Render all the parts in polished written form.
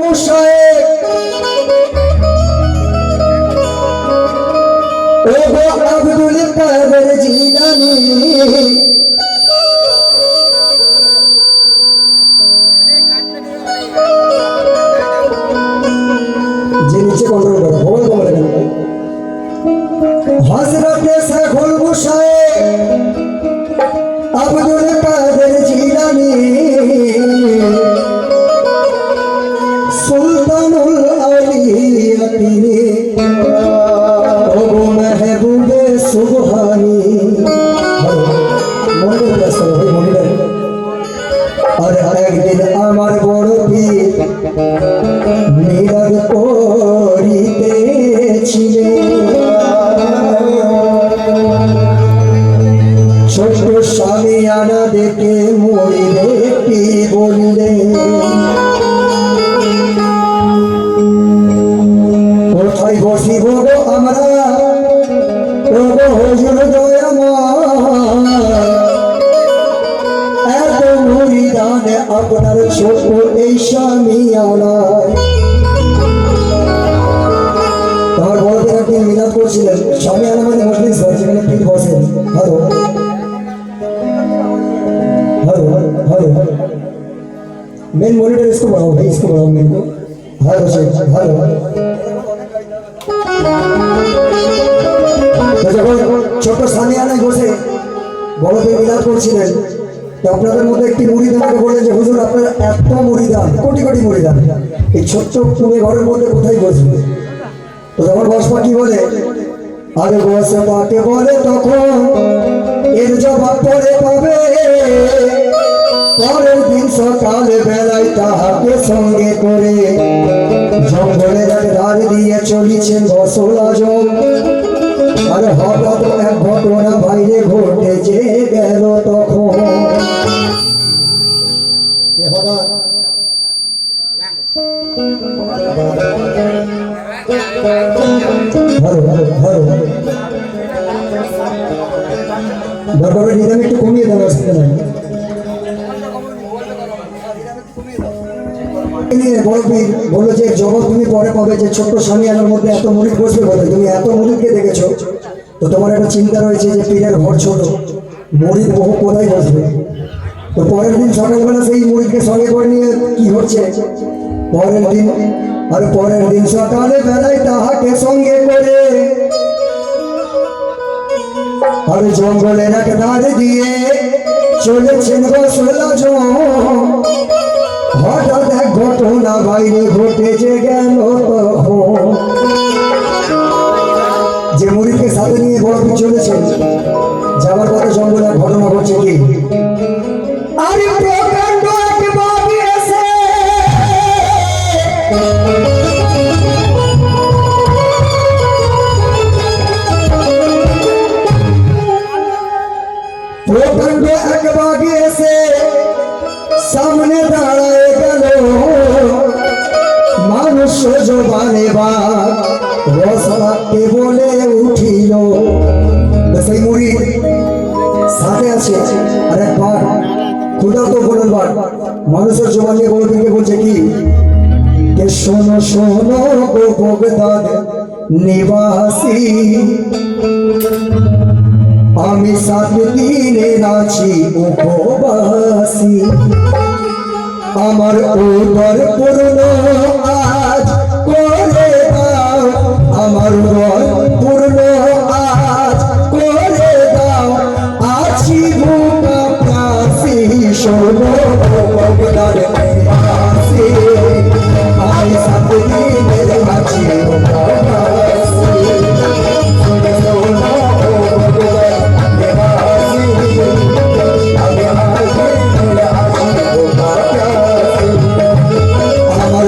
মশায়ে ও গো আব্দুল কাদের জিলানী যে নিচে কন্ট্রোল করো ভগবান কমলে কেন হযরতে শেখুল মুশায়ে আব্দুল কাদের জিলানী সুলতানুল আউলিয়া তিনি ও মেহবুবে সুবহানী আর একদিন আমার বড় পীর মিলাদ করিতেছিলেন ছোট সামিয়ানা দেখে মরিলে কি বললেন কোথায় বসিব গো আমরা ও গো হুজুর দয়াময় এত মুরিদান আপনার ছোট এই সামিয়ানায় তোমার বড়দের একদিন মিলাদ করছিলেন সামিয়ানা মানে মুসলিম সেখানে পীর বসেন hello hello hello main monitor इसको बढ़ाओ भाई इसको बढ़ाओ मेरे को हेलो सर हेलो तो যখন ছোট সামিয়ানায় বসে বড়দের মিলাদ করছিলেন তো আপনাদের মধ্যে একটি মুরিদ আমাকে বললেন যে হুজুর আপনার এত মুরিদান কোটি কোটি মুরিদান এই ছোট্ট কুঁড়ে ঘরের মধ্যে কোথায় বসবে তো যখন বসবা কি বলে আরে বসে তাকে বলে তখন এর জবাব পরে পাবে পরের দিন সকালে বেলায় তাহাকে সঙ্গে করে জঙ্গলের ধার দিয়ে চলিছেন গসল আজম আর হঠাৎ এক ঘটনা বাইরে ঘটে যে গেল তখন হঠাৎ দরকারের রিদম একটু কমিয়ে দেওয়া অসুবিধা নাই বড় পীর বললো যে জগৎ তুমি পরে পাবে যে ছোট্ট সামিয়ানার মধ্যে এত মুরিদ বসবে বলে তুমি এত মুরিদকে দেখেছো তো তোমার একটা চিন্তা রয়েছে যে পীরের ঘর ছোট মুরিদ বহু কোথায় বসবে তো পরের দিন সকালবেলা সেই মুরিদকে সঙ্গে করে নিয়ে কি হচ্ছে পরের দিন সকালে বেলায় তাহাকে সঙ্গে করে আর জঙ্গলের এক ধারে দিয়ে চলেছেন গসল আজম হঠাৎ এক ঘটনা বাইরে ঘটেছে গেল তখন যে মুরিদকে সাথে নিয়ে বড় পীর চলেছেন যাবার পথে জঙ্গলে এক ঘটনা ঘটছে কি আরে প্রকাণ্ড এক বাঘ এসে প্রকাণ্ড এক বাঘ এসে সামনে দাঁড়ায় গেল মানুষ জবানে বাঘ রসাতে বলে উঠিল সেই মুরিদ সাথে আছে আর এক বাঘ খুদা তো বলেন বাঘ মানুষের জবানে বলে দিকে বলছে কি যে শোনো শোনো গো বগদাদ নিবাসী আমি 7 দিনের আছি উপবাসী আমার উদর পূর্ণ আজ করে দাও আমার উদর পূর্ণ আজ করে দাও আছি ভুকা প্রাসী শোনো বগদাদ নিবাসী আমি 7 দিনের আছি উপবাসী আমার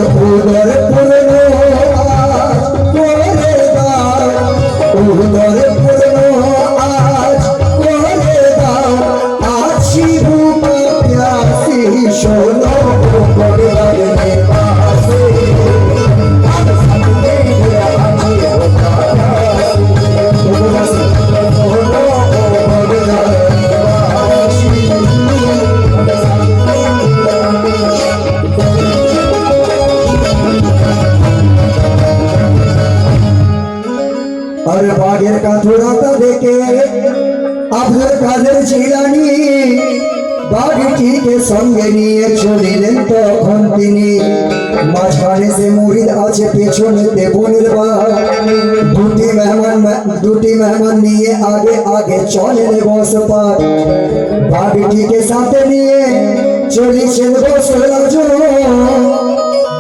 বাঘের কাঠুরাটা দেখে আব্দুল কাদের জিলানী বাঘটিকে সঙ্গে নিয়ে চলিলেন তখন তিনি। মাঝখানে সে মুরিদ আছে, পেছনেতে বোনের বাঘ। দুটি মেহমান নিয়ে আগে আগে চলেন বসপাত। বাঘটিকে সাথে নিয়ে চলিছেন বসরাজ।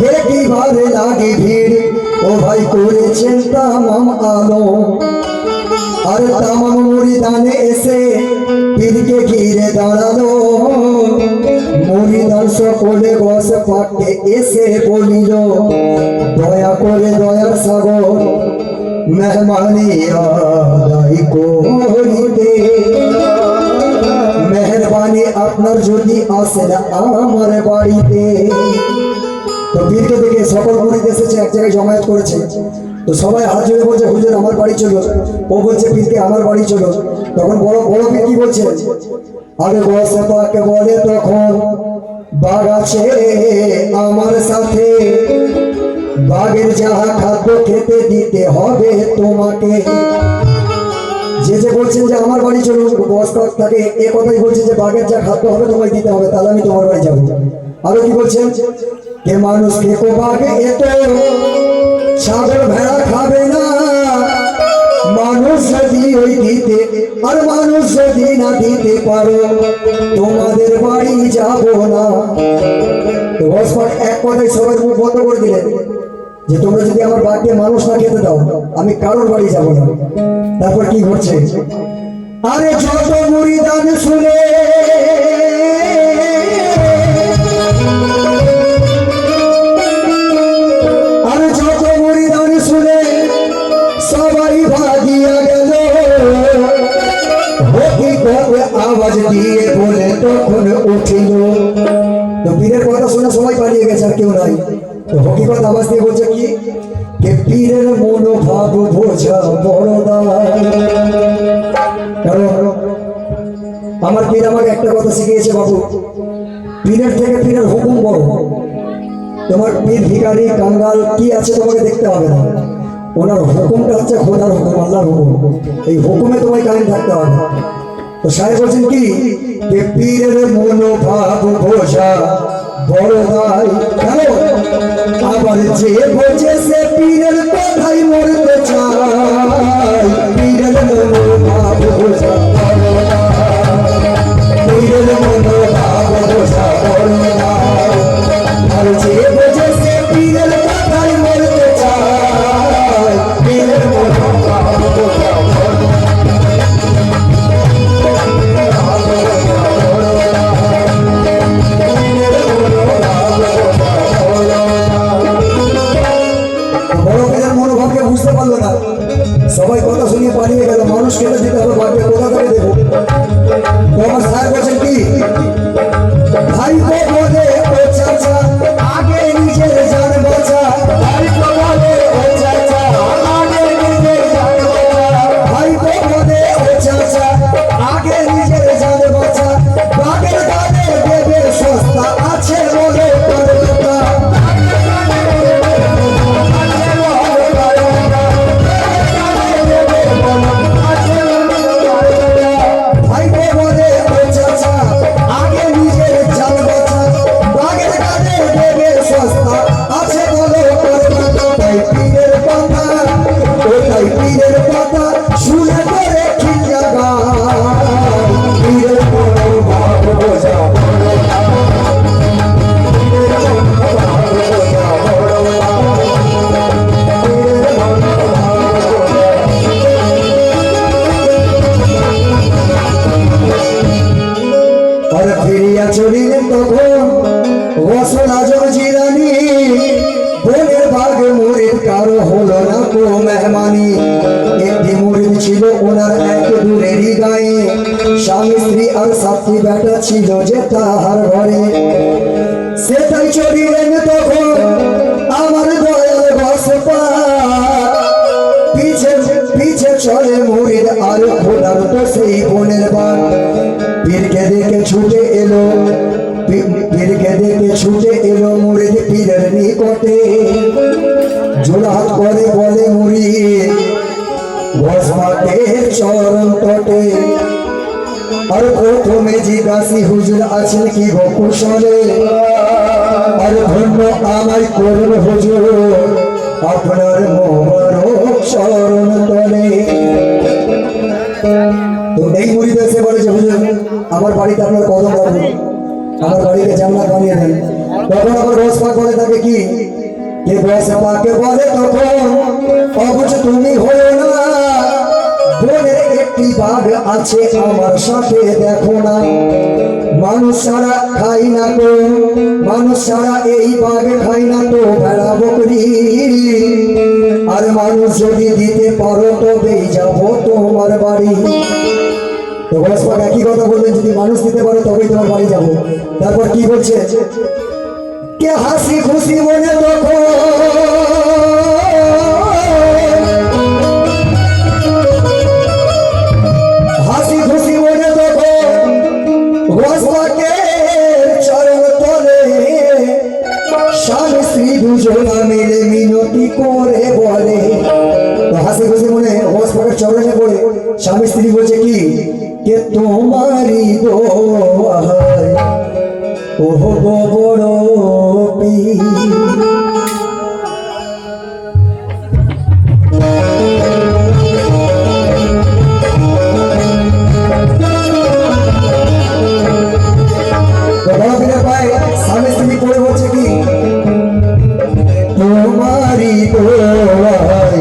দেখি ভারে লাগে ভিড়, ও ভাই করেছেন তামাম আলো। আর তামাম মুরিদানে এসে পীরকে ঘিরে দাঁড়ালো। মুরিদান সকলে বস পাকে এসে বলিল, দয়া করে দয়ার সাগর মেহমানি আদায় করিতে। মেহরবানি আপনার যদি আসেন আমার বাড়িতে। তো পীরকে দেখে সকল মুরিদ এসেছে, এক জায়গায় জমায়েত করেছে। তো সবাই হাত জোড়ে বলছে, হুজুর আমার বাড়ি চলো। ও বলছে পীরকে আমার বাড়ি চলো। তখন বড় বড় পীর কি বলছে, আরে বসে পাকে বলে তখন, বাঘ আছে আমার সাথে, বাঘের যাহা খাদ্য খেতে দিতে হবে তোমাকে। যে যে বলছেন যে আমার বাড়ি চলো, বস পাক তাকে এ কথাই বলছে যে বাঘের যা খাদ্য হবে তোমায় দিতে হবে, তাহলে আমি তোমার বাড়ি যাবো। আরো কি বলছেন, কে মানুষ খেকো বাঘে এত ছাগল ভেড়া খাবে না, মানুষ যদি ওই দিতে আর মানুষ যদি না দিতে পারো তোমাদের বাড়ি যাব না। তো বসপাট এক কথায় সবাই মুখ বন্ধ করে দিলেন যে তোমরা যদি আমার বাঘকে মানুষ না খেতে দাও আমি কারোর বাড়ি যাব না। তারপর কি ঘটছে, আরে যত মুরিদান শুনে সবাই ভাগিয়া গেল। আওয়াজ দিয়ে বলে তখন উঠিল। তো পীরের কথা শুনে সবাই পালিয়ে গেছে, আর কেউ নাই। তো হকিকত আওয়াজ দিয়ে বলছে কি, কে পীরের মনোভাব বোঝা বড় দায়। কারণ আমার পীর আমাকে একটা কথা শিখিয়েছে, বাবু পীরের থেকে পীরের হুকুম বড়। তোমার পীর ভিখারি কাঙ্গাল কি আছে তোমাকে দেখতে হবে না, ওনার হুকুমটা হচ্ছে খোদার হুকুম, আল্লাহর হুকুম। এই হুকুমে তোমায় কায়েম থাকতে হবে। তো সাহেব বলছেন কি, যে পীরের মনোভাব বোঝা বড় দায়। কেন, আবার যে বোঝে সে পীরের কথাই মরতে চায়। পীরের মনোভাব বোঝা বড় দায়, পীরের মনোভাব বোঝা বড় দায়। আর যে বোঝে সে পীরের কথাই মরতে চায়। পীরের মনোভাব বোঝা বড় দায়। বুঝতে পারলো না, সবাই কথা শুনিয়ে পালিয়ে গেল। মানুষ খেতে দিতে হবে, বাড়িতে কোথা থেকে দেবো। আমার সাহেব বলছেন কি, ভাই বলে ও চাচা আগে নিজের জান বাঁচা। ভাই বলে ও চাচা আগে নিজের জান বাঁচা। ভাই বলে ও চাচা আগে নিজের জান বাঁচা। বাগের গানে দেবে সস্তা আছে বলে কথা। চলিলেন তখন গৌসুল আজম জিলানী। বোনের বাঘ মুরিদ কারো হলো না কো মেহমানি। একটি মুরিদ ছিল ওনার এক দূরেরই গায়ে, স্বামী স্ত্রী আর সাথী বেটা ছিল যে তাহার ঘরে। সেটাই চলিলেন তখন আমার দয়াল বসপা। পিছে পিছে চলে মুরিদ আর খোদার তো সেই বোনের বাঘ। পীরকে দেখে ছুটে এলো, পীরকে দেখে ছুটে এলো মুরিদ পীরের নিকটে। জোড়হাত করে বলে মুরিদ, ভস্মাকের চরণ তটে। আর প্রথমে জিজ্ঞাসি হুজুর আছেন কি গো কুশলে, আর ধন্য আমায় করুন হুজুর আপনার মোবারক চরণ তলে। তো এই মুরিদ এসে বলে যে হুজুর আমার বাড়িতে আপনার কদম রাখুন, আমার বাড়িতে জান্নাত বানিয়ে দেন। তখন আমার বস পাক বলে থাকে কি, কে বস পাকে বলে তখন অবশ্য তুমি হয়ে না, বনের একটি বাঘ আছে আমার সাথে দেখো না। মানুষ ছাড়া খাই না তো, মানুষ ছাড়া এই বাঘ খাই না তো ভেড়া বকরি। আর মানুষ যদি দিতে পারো তবেই যাবো তোমার বাড়ি। তো বসপাক একই কথা বললেন, যদি মানুষ দিতে পারো তবেই তোমার বাড়ি যাবো। তারপর কি বলছে, কে হাসি খুশি মনে তখন হাসি খুশি মনে তখন বসপাকের চরণ তলে স্বামী স্ত্রী দুজনা মিলে মিনতি করে বলে। তো হাসি খুশি মনে বসপাকের চরণে পড়ে স্বামী স্ত্রী বলছে কি, কে তোমারি দোহাই ওহ গো বড় পীর। স্বামী স্ত্রী পড়ে বলছে কি, তোমারি দোহাই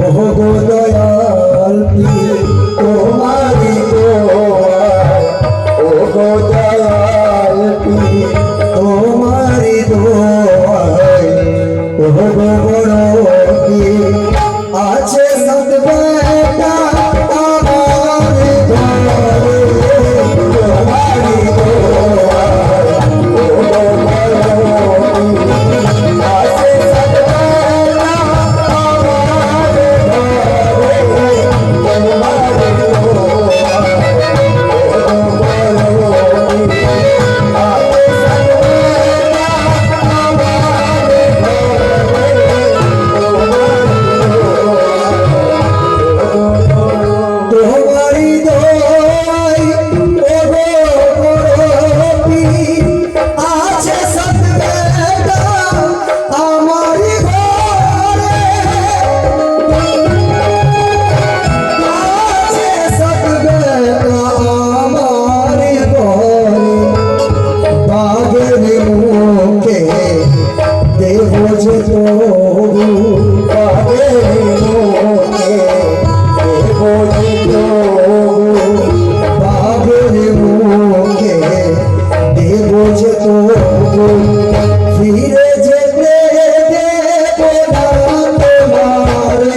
ওহ গো দয়াল পীর, তোমারি দোহাই ও গো দয়াল পীর, তোমারি দোহাই ও গো বড় পীর। আছে সত বেটা আমার ঘরে, তোমারি দোহাই ও গো বড় পীর। আছে সত বেটা আমার ঘরে, তোমারি ফিরে যেতে দেবো না তোমারে,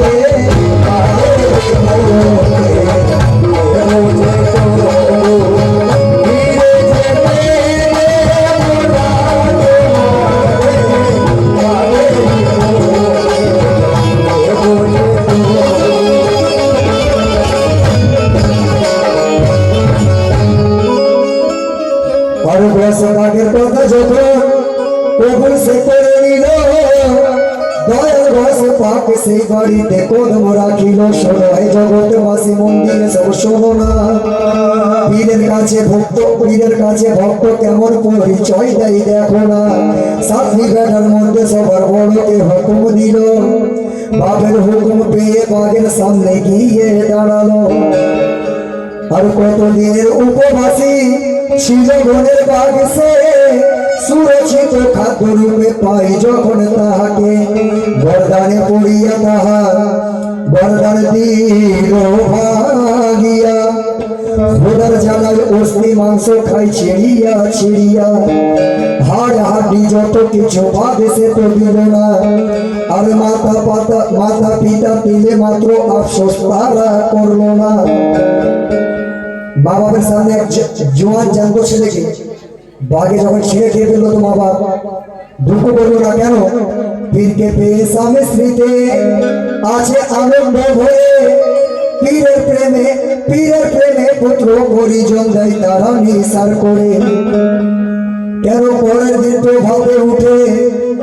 আর বসবাগের কথা যখন কবুল সে করে নিল, দয়াল বসপাক সেই বাড়িতে কদম রাখিল। সবাই জগৎবাসী মন্দিরে সব শোনো না, পীরের কাছে ভক্ত কেমন পরিচয় দেয় দেখো না। সাতটি বেটার মধ্যে সবার বড়কে হুকুম দিল, বাপের হুকুম পেয়ে বাঘের সামনে গিয়ে দাঁড়ালো। আর কতদিনের উপবাসী ছিল বনের বাঘ সে, সুরক্ষিত খাদ্য রূপে পাই যখন তাহাকে, বরদানে পড়িয়া তাহার বরদান দিল ভাগিয়া। খোদার জ্বালায় অস্থি মাংস খাই ছিড়িয়া ছিড়িয়া, হাড় হাড্ডি যত কিছু বাঘ সে তো দিল না। আর মাতা পিতা দিলে মাত্র আফসোস তারা করলো না। মা বাবার সামনে এক জোয়ান জাঙ্গ ছেলেকে বাঘে যখন ছিঁড়ে খেয়ে ফেললো, তো মা বাপ দুঃখ করলো না কেন? পীরকে পেয়ে স্বামী স্মৃতে আছে আনন্দ ভয়ে, পীরের প্রেমে পুত্র পরিজন দেয় তারা নিসার করে। কেন পরের দিন তো ভাবে উঠে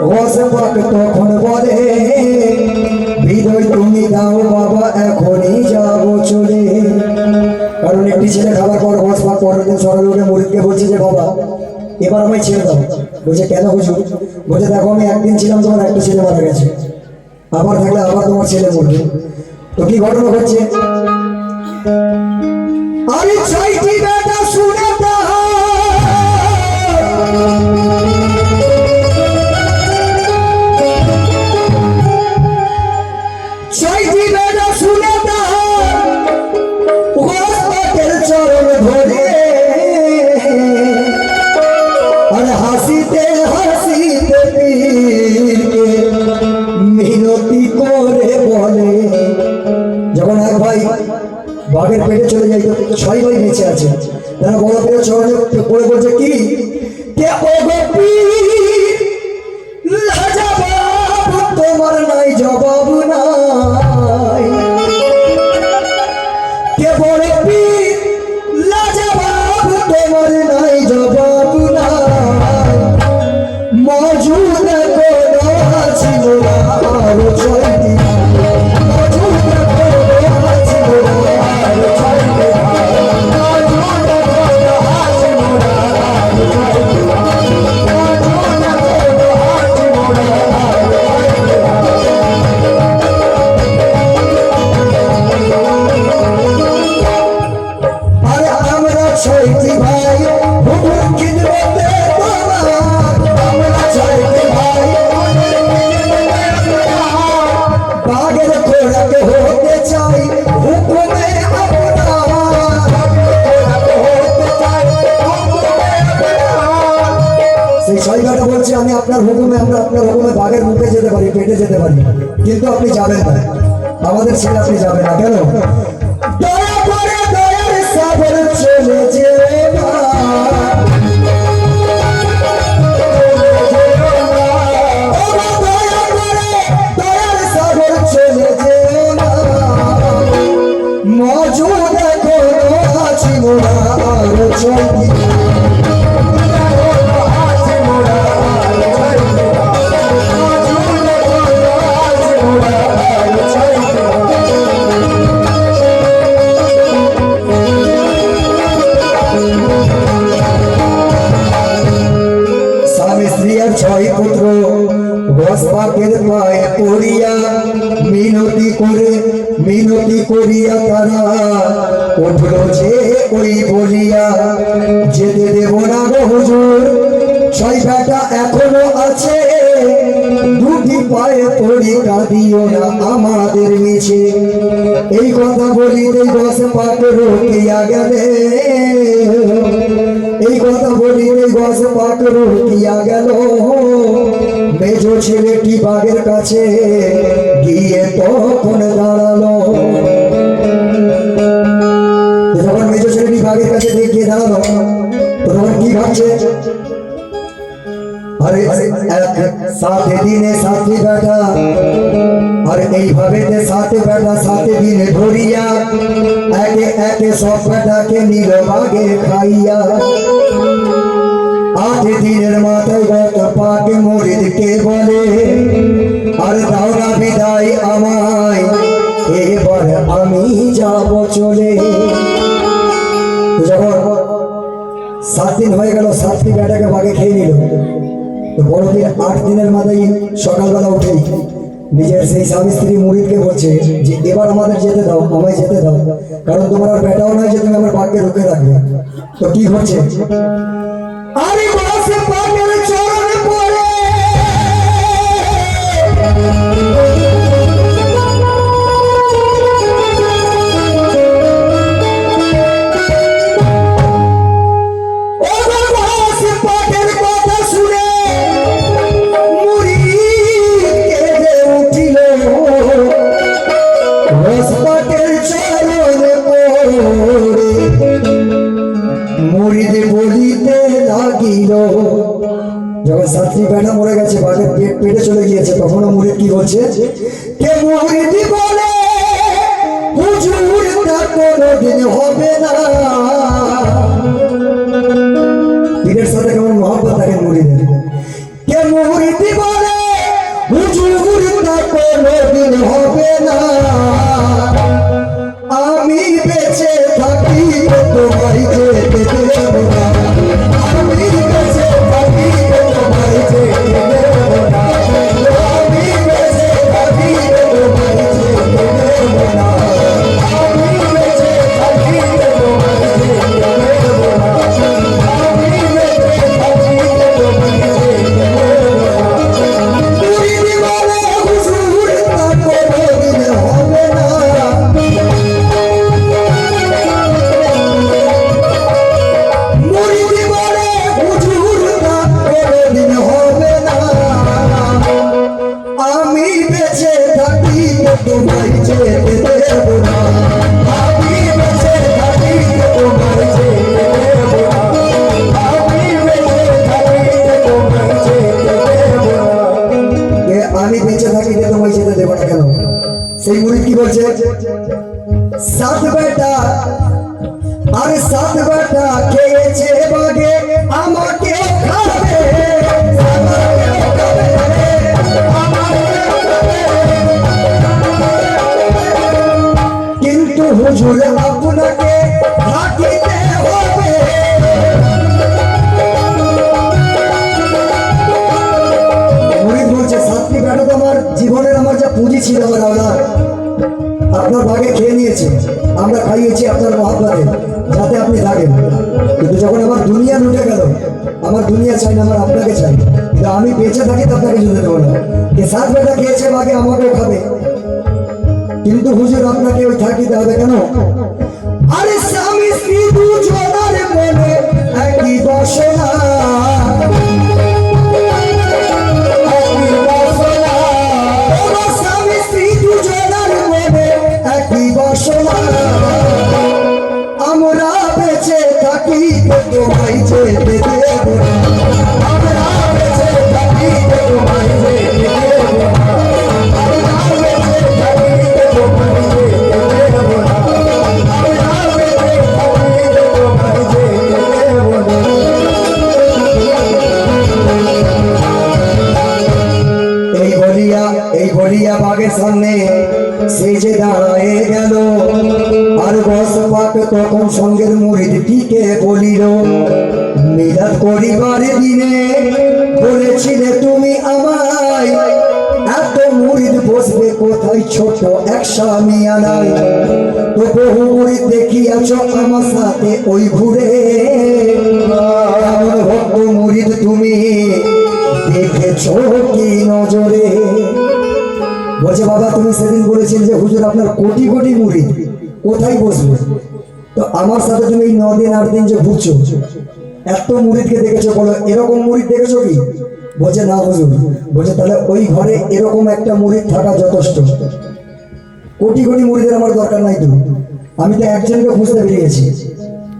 বসপাক তখন বলে, হৃদয় তুমি দাও বাবা এখনই পরের দিন সকালে উঠে মুরিদকে বলছে যে বাবা এবার আমায় ছেড়ে দাও। বলছে কেন হুজুর? বলছে দেখো আমি একদিন ছিলাম, তোমার একটা ছেলে মারা গেছে, আবার থাকলে আবার তোমার ছেলে মরবে। তো কি ঘটনা ঘটছে? আরে ছয়টি বেটা শুনে ছয়টি বেটা শুনে চরণ ধরে আর হাসিতে হাসিতে পীরকে মিনতি করে বলে। যখন এক ভাই বাঘের পেটে চলে যাই, ছয় ভাই বেঁচে আছে, তারা বড় করে চরণে পড়ে বলছে কি কে ও গো পীর লাজবাব তোমার নাই জবাব নাই, কে বড় পীর লাজবাব তোমার নাই জবাব নাই, মজুদ কোনো ছিল না আর ছয়টি, মজুদ কোনো ছিল না আর ছয়টি, মজুদ কোনো ছিল না আর ছয়টি, মজুদ কোনো ছিল না আর আরে আমরা ছয়টি ভাই হুকুম খিদমতে তোমার, আমরা ছয়টি ভাই বাগের খোরাক হতে চাই হুকুমে আপনার, সেই ছয় ভাইটা বলছে আমি আপনার হুকুমে, আমরা আপনার হুকুমে বাঘের মুখে যেতে পারি, পেটে যেতে পারি, কিন্তু আপনি যাবেন না, আমাদের ছেলে আপনি যাবেন না। কেন? দয়া করে দয়ার সাগর চলে যেও না, দয়া করে দয়ার সাগর চলে যেও না, মজুদ কোনো ছিল না আর ছয়টি, স্বামী স্ত্রী আর ছয় পুত্র বস পাকের পায়ে পড়িয়া মিনতি করিয়া তারা উঠল যে ওই বলিয়া যেতে দেব না গো হুজুর, ছয় বেটা এখনো আছে, দুটি পায়ে পড়ি কাঁদিও না আমাদের নিচে। এই কথা বলিতে বস পাক রুকিয়া গেলে, এই কথা বলিতে বস পাক রুকিয়া গেল, মেজো ছেলেটি বাঘের কাছে গিয়ে তখন দাঁড়ালো। যখন মেজো ছেলেটি বাঘের কাছে গিয়ে দাঁড়ালো তখন কি ভাবছে? আরে সাথে দিনে সাথে বেটা, আর এইভাবে সাথে বেটা সাথে দিনে ধরিয়া একে একে সব বেটাকে নিল বাঘে খাইয়া। 8 দিনের মাথায় গত পাকে মুরিদকে বলে আর দাও না বিদায় আমায়, এবার আমি যাব চলে। যখন 7 দিন হয়ে গেল, 7টি বেটাকে বাঘে খেয়ে নিল, তো বড় দিন 8 দিনের মাথায় সকালবেলা উঠেই নিজের সেই স্বামী স্ত্রী মুরিদকে বলছে যে এবার আমাদের যেতে দাও, আমায় যেতে দাও, কারণ তোমার আর বেটাও নয় যে তুমি আমার বাঘকে রুখে রাখবে। তো কি হচ্ছে? আরে বসে পাকের চরণে পড়ে মুরিদ বলিতে লাগিল। যখন 7টি বেটা মরে গেছে, বাঘের পেটে চলে গিয়েছে, তখনও মুরিদ কি বলছে? কে মুরিদ বলে হুজুর তা কোনোদিন হবে না। পীরের সাথে কেমন মহব্বত থাকে মুরিদের। কে মুরিদ বলে হুজুর তা কোনোদিন হবে না, আমি বেঁচে থাকি তোমায় যেতে তোমায় যেতে দেব না, আমি বেঁচে থাকিতে তোমায় যেতে দেব না, আমি বেঁচে থাকিতে তোমায় যেতে দেব না। আমি বেঁচে থাকিতে তোমায় যেতে দেব না কেন? সেই মুরিদ কি বলছে? সাত বেটা, আরে সাত বেটা খেয়েছে বাগে আমাকে খাবে, কিন্তু হুজুর আপনাকে থাকিতে হবে। মুরিদ বলছে সাতটি বেটা তো আমার জীবনের আমার যা পুঁজি ছিল আমার আওলাদ আপনার ভাগে খেয়ে নিয়েছে, আমরা খাইয়েছি আপনার মহাব্বতে যাতে আপনি থাকেন, কিন্তু যখন আমার দুনিয়া লুটে গেল, আমার দুনিয়া চাই না, আমার আপনাকে চাই, কিন্তু আমি বেঁচে থাকি তো আপনাকে যেতে দেবো না। সাত বেটা খেয়েছে ভাগে আমাকেও খাবে, কিন্তু হুজুর আপনাকে ওই থাকিতে হবে কেন? আরে স্বামী স্ত্রী দুজনের মনে একই বাসনা, স্বামী স্ত্রী দুজনের মনে একই বাসনা, আমরা বেঁচে থাকি তোমায় যেতে দেব না, আমরা বেঁচে থাকি তোমায় যেতে দেব না, আমরা বেঁচে থাকি তোমায় যেতে দেব না, আমরা বেঁচে থাকি তোমায় যেতে দেব না। এই বলিয়া বাগের সামনে সে যে দাঁড়ায় গেল, আর বসপাক তখন সঙ্গের মুরিদটিকে বলিল, মিলাদ করিবার দিনে বলেছিলে তুমি আমায়, এত মুরিদ বসবে কোথায় ছোট এক সামিয়ানায়, তো বহু মুরিদ দেখিয়াছ আমার সাথে ওই ঘুরে, এমন ভক্ত মুরিদ তুমি দেখেছ কি নজরে? বলছে বাবা তুমি সেদিন বলেছিলে যে হুজুর আপনার কোটি কোটি মুরিদ কোথায় বসবে, তো আমার সাথে তুমি এই 9 দিন 8 দিন যে ঘুরছো এত মুরিদকে দেখেছো, বলো এরকম মুরিদ দেখেছো কি? বলছে না হুজুর। বলছে তাহলে ওই ঘরে এরকম একটা মুরিদ থাকা যথেষ্ট, কোটি কোটি মুরিদের আমার দরকার নাই, তো আমি তো একজনকে খুঁজতে বেরিয়েছি,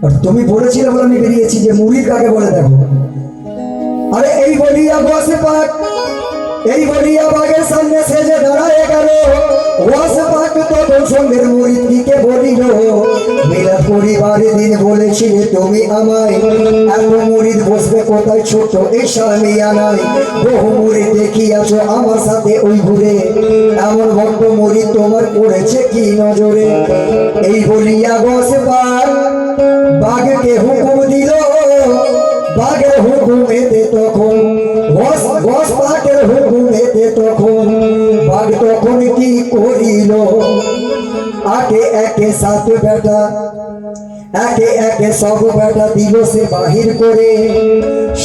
আর তুমি বলেছিলে বলে আমি বেরিয়েছি যে মুরিদ কাকে বলে দেখো। আরে এই বলিয়া বসে পাক, এই বলিয়া বাগের সামনে সে যে দাঁড়ায় গেল, বসে পাক তখন সঙ্গের মুরিদটিকে বলিল, মিলাদ করিবার দিন বলেছিলে তুমি আমায়, এত মুরিদ বসবে কোথায় ছোট এই সামিয়ানায়, বহু মুরিদ দেখিয়াছ আমার সাথে ওই ঘুরে, এমন ভক্ত মুরিদ তোমার পড়েছে কি নজরে? এই বলিয়া বসে পাক বাগকে হুকুম দিল, বাগের হুকুমেতে তখন বস পাকের হুকুমেতে তখন বাঘ তখন কি করিল, আগে একে সাত বেটা, একে একে সব বেটা দিল সে বাহির করে,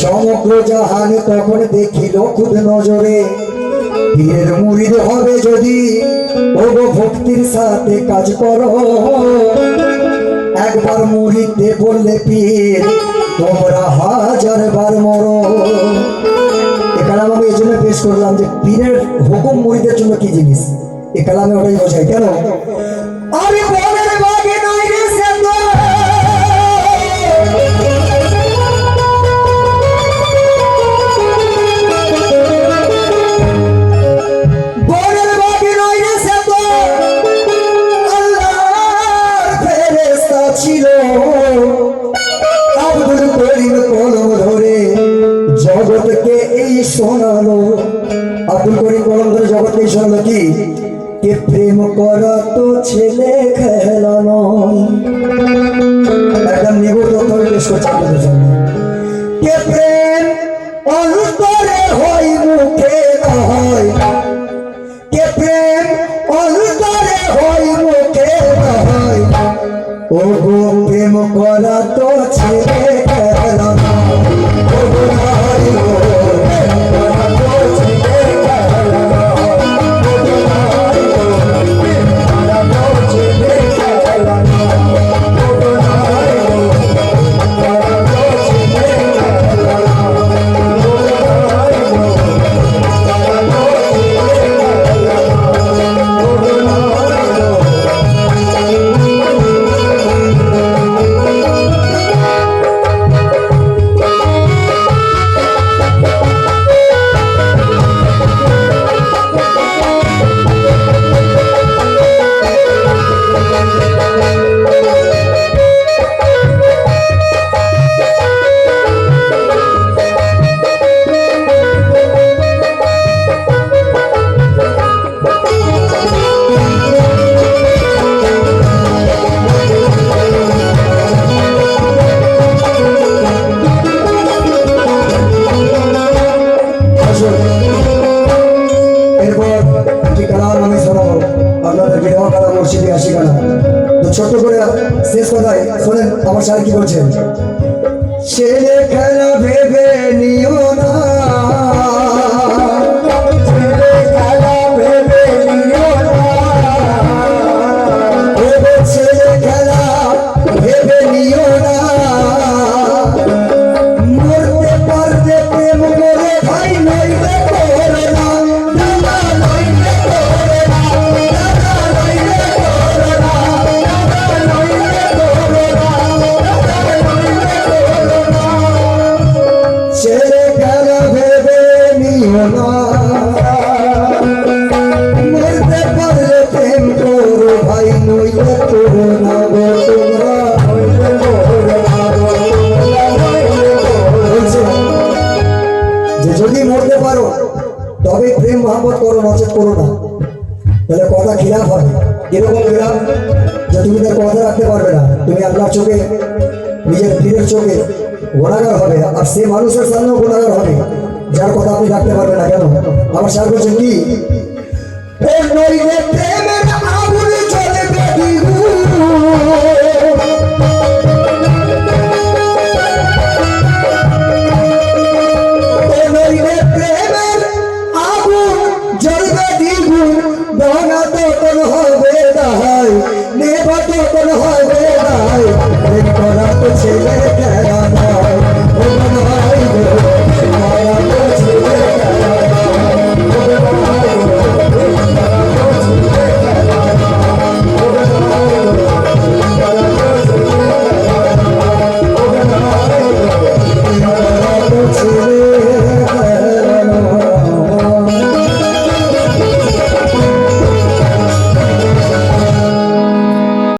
সমগ্র জাহান তখন দেখিল খুদ নজরে, পীরের মুরিদ হবে যদি ওগো ভক্তির সাথে কাজ করো, একবার মুরিদে বললে পীর তোমরা 1000 বার মরো। এ কালাম আমি এই জন্য পেশ করলাম যে পীরের হুকুম মুরিদের জন্য কি জিনিস, এ কালামে ওটাই বোঝাই। কেন? আমি বনের বাগে নাই রে সেত, বনের বাগে নাই রে সেত, আল্লাহর ফেরেশতা ছিল, আব্দুল করিম কলম ধরে জগৎকে এই শোনালো, আব্দুল করিম কলম ধরে জগৎকে এই শোনালো কি, কে প্রেম করা তো ছেলে খেলা নয়। একটা নিগূঢ় তথ্য পেশ করছি আপনাদের সামনে, কে প্রেম অন্তরে হয় মুখে হয়, কে প্রেম অন্তরে হয় মুখে হয়, ও গো প্রেম করা তো ছেলে খেলা নয়, ও গো নারী গো প্রেম করা তো ছেলে খেলা নয়, ও গো নারী গো প্রেম করা তো ছেলে খেলা নয়, ও গো নারী গো প্রেম করা তো ছেলে খেলা মুর্শিদি আশিকানা। তো ছোট্ট করে শেষ কথায় শোনেন আমার স্যার কি বলছেন। ছেলে খেলা ভেবে নিও না, ছেলে খেলা ভেবে নিও না, ছেলে খেলা ভেবে নিও না, মরতে পারতে প্রেম করে ভাই নইলে করে না, দাদা নইলে করে না, দাদা নইলে করে না, দাদা নইলে করে না, দাদা নইলে করে না, ছেলে খেলা ভেবে নিও না, মরতে পারলে প্রেম করো ভাই নইলে করো না গো তোমরা, নইলে করো না গো তোমরা, নইলে বলছে যে যদি মরতে পারো তবে প্রেম মহব্বত করো, নচেত করো না। তাহলে কথা খিলাফ হবে। কিরকম খিলাফ? যে তুমি তার কথা রাখতে পারবে না, তুমি আল্লাহর চোখে, নিজের পীরের চোখে গুনাহগার হবে, আর সে মানুষের সামনেও গুনাহগার হবে যার কথা আপনি রাখতে পারবেন না। কেন? আমার স্যার বলছেন কি